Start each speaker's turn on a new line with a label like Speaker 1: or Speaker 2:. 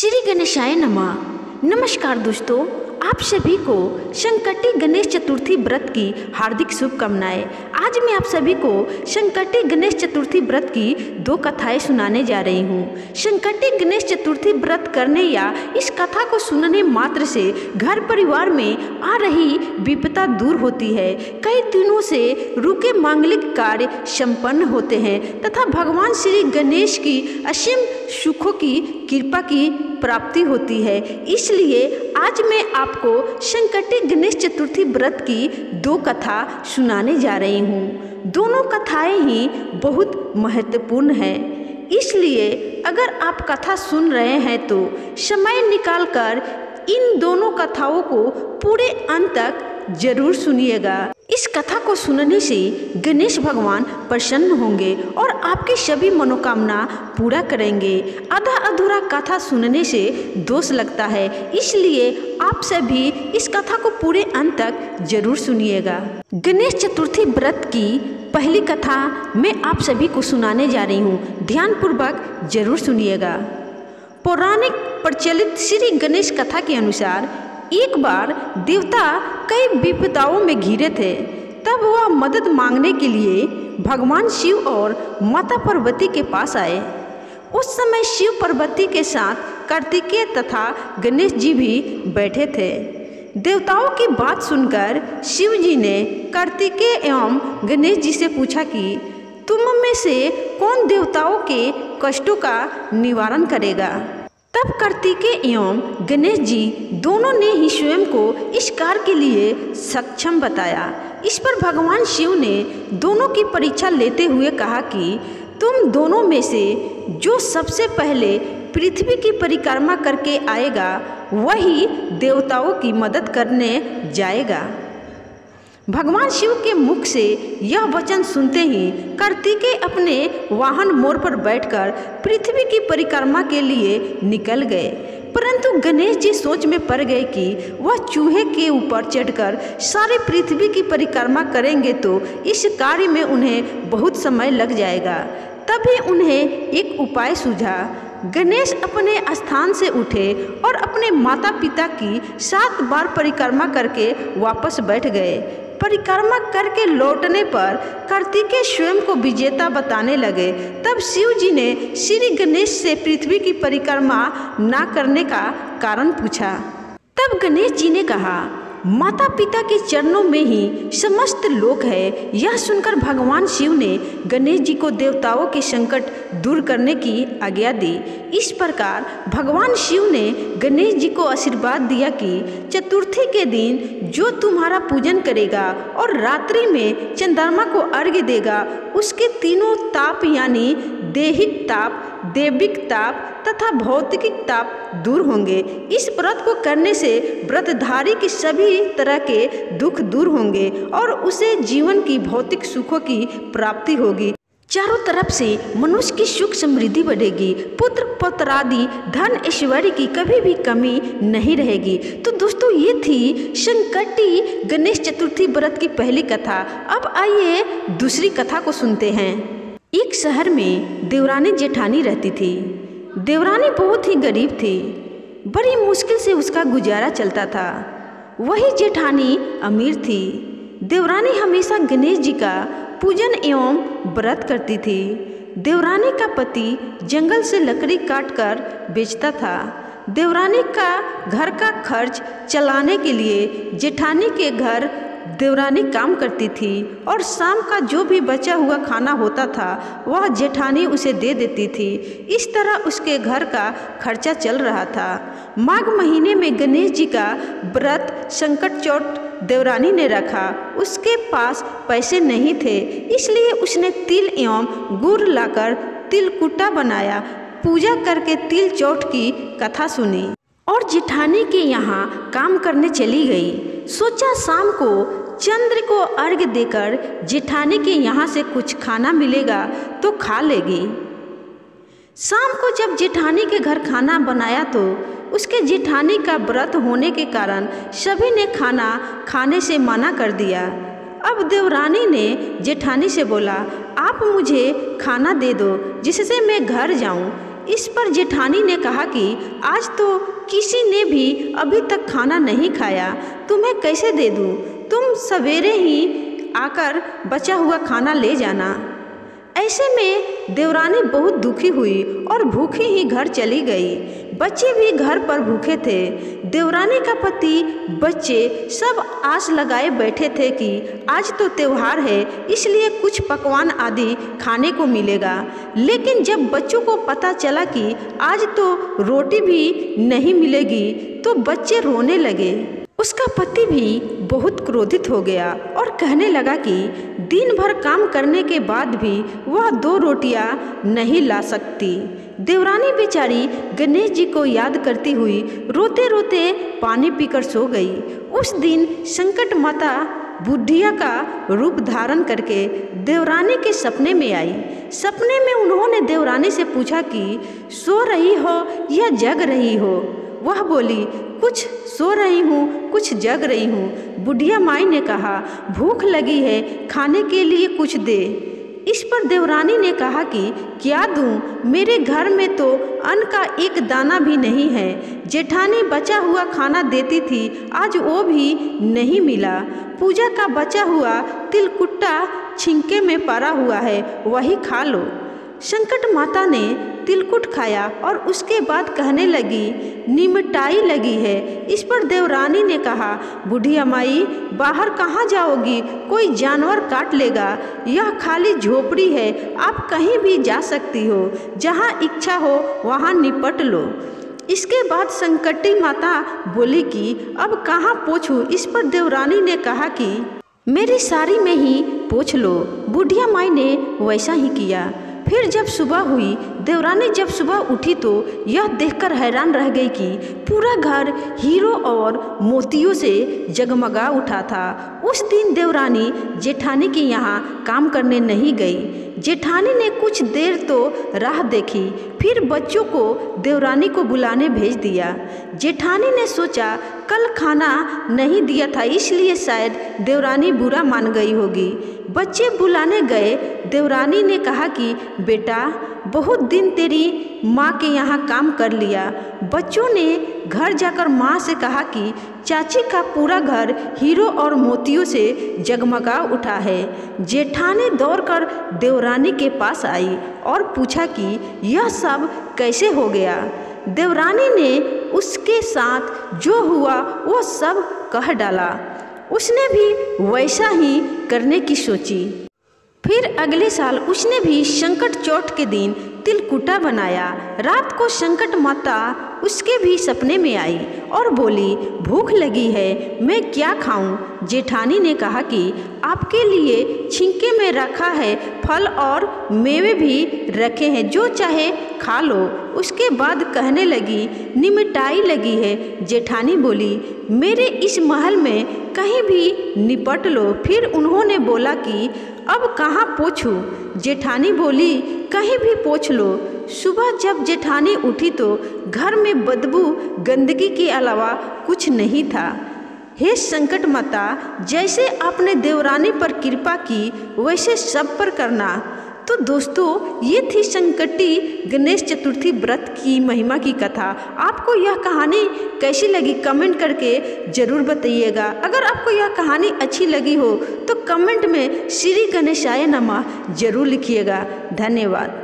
Speaker 1: श्री गणेशाय नमः। नमस्कार दोस्तों, आप सभी को संकटी गणेश चतुर्थी व्रत की हार्दिक शुभकामनाएं। आज मैं आप सभी को संकटी गणेश चतुर्थी व्रत की दो कथाएं सुनाने जा रही हूँ। संकटी गणेश चतुर्थी व्रत करने या इस कथा को सुनने मात्र से घर परिवार में आ रही विपदा दूर होती है। कई दिनों से रुके मांगलिक कार्य संपन्न होते हैं तथा भगवान श्री गणेश की असीम सुखों की कृपा की प्राप्ति होती है। इसलिए आज मैं आपको संकटी गणेश चतुर्थी व्रत की दो कथा सुनाने जा रही हूँ। दोनों कथाएं ही बहुत महत्वपूर्ण हैं। इसलिए अगर आप कथा सुन रहे हैं तो समय निकालकर इन दोनों कथाओं को पूरे अंत तक जरूर सुनिएगा। इस कथा को सुनने से गणेश भगवान प्रसन्न होंगे और आपकी सभी मनोकामना पूरा करेंगे। आधा अधूरा कथा सुनने से दोष लगता है, इसलिए आप सभी इस कथा को पूरे अंत तक जरूर सुनिएगा। गणेश चतुर्थी व्रत की पहली कथा मैं आप सभी को सुनाने जा रही हूँ, ध्यानपूर्वक जरूर सुनिएगा। पौराणिक प्रचलित श्री गणेश कथा के अनुसार एक बार देवता कई विपदाओं में घिरे थे। तब वह मदद मांगने के लिए भगवान शिव और माता पार्वती के पास आए। उस समय शिव पार्वती के साथ कार्तिकेय तथा गणेश जी भी बैठे थे। देवताओं की बात सुनकर शिव जी ने कार्तिकेय एवं गणेश जी से पूछा कि तुम में से कौन देवताओं के कष्टों का निवारण करेगा। तब कार्तिकेय एवं गणेश जी दोनों ने ही स्वयं को इस कार्य के लिए सक्षम बताया। इस पर भगवान शिव ने दोनों की परीक्षा लेते हुए कहा कि तुम दोनों में से जो सबसे पहले पृथ्वी की परिक्रमा करके आएगा वही देवताओं की मदद करने जाएगा। भगवान शिव के मुख से यह वचन सुनते ही कार्तिकेय अपने वाहन मोर पर बैठकर पृथ्वी की परिक्रमा के लिए निकल गए। परंतु गणेश जी सोच में पड़ गए कि वह चूहे के ऊपर चढ़कर सारी पृथ्वी की परिक्रमा करेंगे तो इस कार्य में उन्हें बहुत समय लग जाएगा। तभी उन्हें एक उपाय सूझा। गणेश अपने स्थान से उठे और अपने माता पिता की 7 बार परिक्रमा करके वापस बैठ गए। परिक्रमा करके लौटने पर कार्तिकेय स्वयं को विजेता बताने लगे। तब शिव जी ने श्री गणेश से पृथ्वी की परिक्रमा न करने का कारण पूछा। तब गणेश जी ने कहा, माता पिता के चरणों में ही समस्त लोक है। यह सुनकर भगवान शिव ने गणेश जी को देवताओं के संकट दूर करने की आज्ञा दी। इस प्रकार भगवान शिव ने गणेश जी को आशीर्वाद दिया कि चतुर्थी के दिन जो तुम्हारा पूजन करेगा और रात्रि में चंद्रमा को अर्घ्य देगा उसके तीनों ताप यानी दैहिक ताप, दैविक ताप तथा भौतिक ताप दूर होंगे। इस व्रत को करने से व्रतधारी की सभी तरह के दुख दूर होंगे और उसे जीवन की भौतिक सुखों की प्राप्ति होगी। चारों तरफ से मनुष्य की सुख समृद्धि बढ़ेगी। पुत्र पौत्रादि धन ऐश्वर्य की कभी भी कमी नहीं रहेगी। तो दोस्तों, ये थी संकटी गणेश चतुर्थी व्रत की पहली कथा। अब आइए दूसरी कथा को सुनते हैं। एक शहर में देवरानी जेठानी रहती थी। देवरानी बहुत ही गरीब थी। बड़ी मुश्किल से उसका गुजारा चलता था। वही जेठानी अमीर थी। देवरानी हमेशा गणेश जी का पूजन एवं व्रत करती थी। देवरानी का पति जंगल से लकड़ी काटकर बेचता था। देवरानी का घर का खर्च चलाने के लिए जेठानी के घर देवरानी काम करती थी और शाम का जो भी बचा हुआ खाना होता था वह जेठानी उसे दे देती थी। इस तरह उसके घर का खर्चा चल रहा था। माघ महीने में गणेश जी का व्रत संकट चौथ देवरानी ने रखा। उसके पास पैसे नहीं थे, इसलिए उसने तिल एवं गुड़ लाकर तिलकुटा बनाया। पूजा करके तिल चौथ की कथा सुनी और जेठानी के यहाँ काम करने चली गई। सोचा शाम को चंद्र को अर्घ्य देकर जेठानी के यहाँ से कुछ खाना मिलेगा तो खा लेगी। शाम को जब जेठानी के घर खाना बनाया तो उसके जेठानी का व्रत होने के कारण सभी ने खाना खाने से मना कर दिया। अब देवरानी ने जेठानी से बोला, आप मुझे खाना दे दो जिससे मैं घर जाऊं। इस पर जेठानी ने कहा कि आज तो किसी ने भी अभी तक खाना नहीं खाया, तुम्हें कैसे दे दूँ? तुम सवेरे ही आकर बचा हुआ खाना ले जाना। ऐसे में देवरानी बहुत दुखी हुई और भूखी ही घर चली गई। बच्चे भी घर पर भूखे थे। देवरानी का पति, बच्चे सब आस लगाए बैठे थे कि आज तो त्योहार है, इसलिए कुछ पकवान आदि खाने को मिलेगा। लेकिन जब बच्चों को पता चला कि आज तो रोटी भी नहीं मिलेगी तो बच्चे रोने लगे। उसका पति भी बहुत क्रोधित हो गया और कहने लगा कि दिन भर काम करने के बाद भी वह 2 रोटियां नहीं ला सकती। देवरानी बेचारी गणेश जी को याद करती हुई रोते रोते पानी पीकर सो गई। उस दिन संकट माता बुढ़िया का रूप धारण करके देवरानी के सपने में आई। सपने में उन्होंने देवरानी से पूछा कि सो रही हो या जग रही हो? वह बोली, कुछ सो रही हूँ, कुछ जग रही हूँ। बुढ़िया माई ने कहा, भूख लगी है, खाने के लिए कुछ दे। इस पर देवरानी ने कहा कि क्या दूँ? मेरे घर में तो अन्न का एक दाना भी नहीं है। जेठानी बचा हुआ खाना देती थी, आज वो भी नहीं मिला। पूजा का बचा हुआ तिलकुट्टा छिंके में पड़ा हुआ है, वही खा लो। संकट माता ने तिलकुट खाया और उसके बाद कहने लगी, निमटाई लगी है। इस पर देवरानी ने कहा, बुढ़िया माई बाहर कहाँ जाओगी? कोई जानवर काट लेगा। यह खाली झोपड़ी है, आप कहीं भी जा सकती हो, जहाँ इच्छा हो वहाँ निपट लो। इसके बाद संकटी माता बोली कि अब कहाँ पोंछूं? इस पर देवरानी ने कहा कि मेरी साड़ी में ही पोंछ लो। बुढ़िया माई ने वैसा ही किया। फिर जब सुबह हुई, देवरानी जब सुबह उठी तो यह देखकर हैरान रह गई कि पूरा घर हीरो और मोतियों से जगमगा उठा था। उस दिन देवरानी जेठानी के यहाँ काम करने नहीं गई। जेठानी ने कुछ देर तो राह देखी, फिर बच्चों को देवरानी को बुलाने भेज दिया। जेठानी ने सोचा कल खाना नहीं दिया था, इसलिए शायद देवरानी बुरा मान गई होगी। बच्चे बुलाने गए। देवरानी ने कहा कि बेटा, बहुत दिन तेरी माँ के यहाँ काम कर लिया। बच्चों ने घर जाकर माँ से कहा कि चाची का पूरा घर हीरो और मोतियों से जगमगा उठा है। जेठानी दौड़कर देवरानी के पास आई और पूछा कि यह सब कैसे हो गया। देवरानी ने उसके साथ जो हुआ वो सब कह डाला। उसने भी वैसा ही करने की सोची। फिर अगले साल उसने भी संकट चौथ के दिन तिलकुटा बनाया। रात को संकट माता उसके भी सपने में आई और बोली, भूख लगी है, मैं क्या खाऊं? जेठानी ने कहा कि आपके लिए छिंके में रखा है, फल और मेवे भी रखे हैं, जो चाहे खा लो। उसके बाद कहने लगी, निमटाई लगी है। जेठानी बोली, मेरे इस महल में कहीं भी निपट लो। फिर उन्होंने बोला कि अब कहाँ पोंछूं? जेठानी बोली, कहीं भी पोंछ लो। सुबह जब जेठानी उठी तो घर में बदबू गंदगी के अलावा कुछ नहीं था। हे संकट माता, जैसे आपने देवरानी पर कृपा की वैसे सब पर करना। तो दोस्तों, ये थी संकटी गणेश चतुर्थी व्रत की महिमा की कथा। आपको यह कहानी कैसी लगी कमेंट करके ज़रूर बताइएगा। अगर आपको यह कहानी अच्छी लगी हो तो कमेंट में श्री गणेशाय नमः ज़रूर लिखिएगा। धन्यवाद।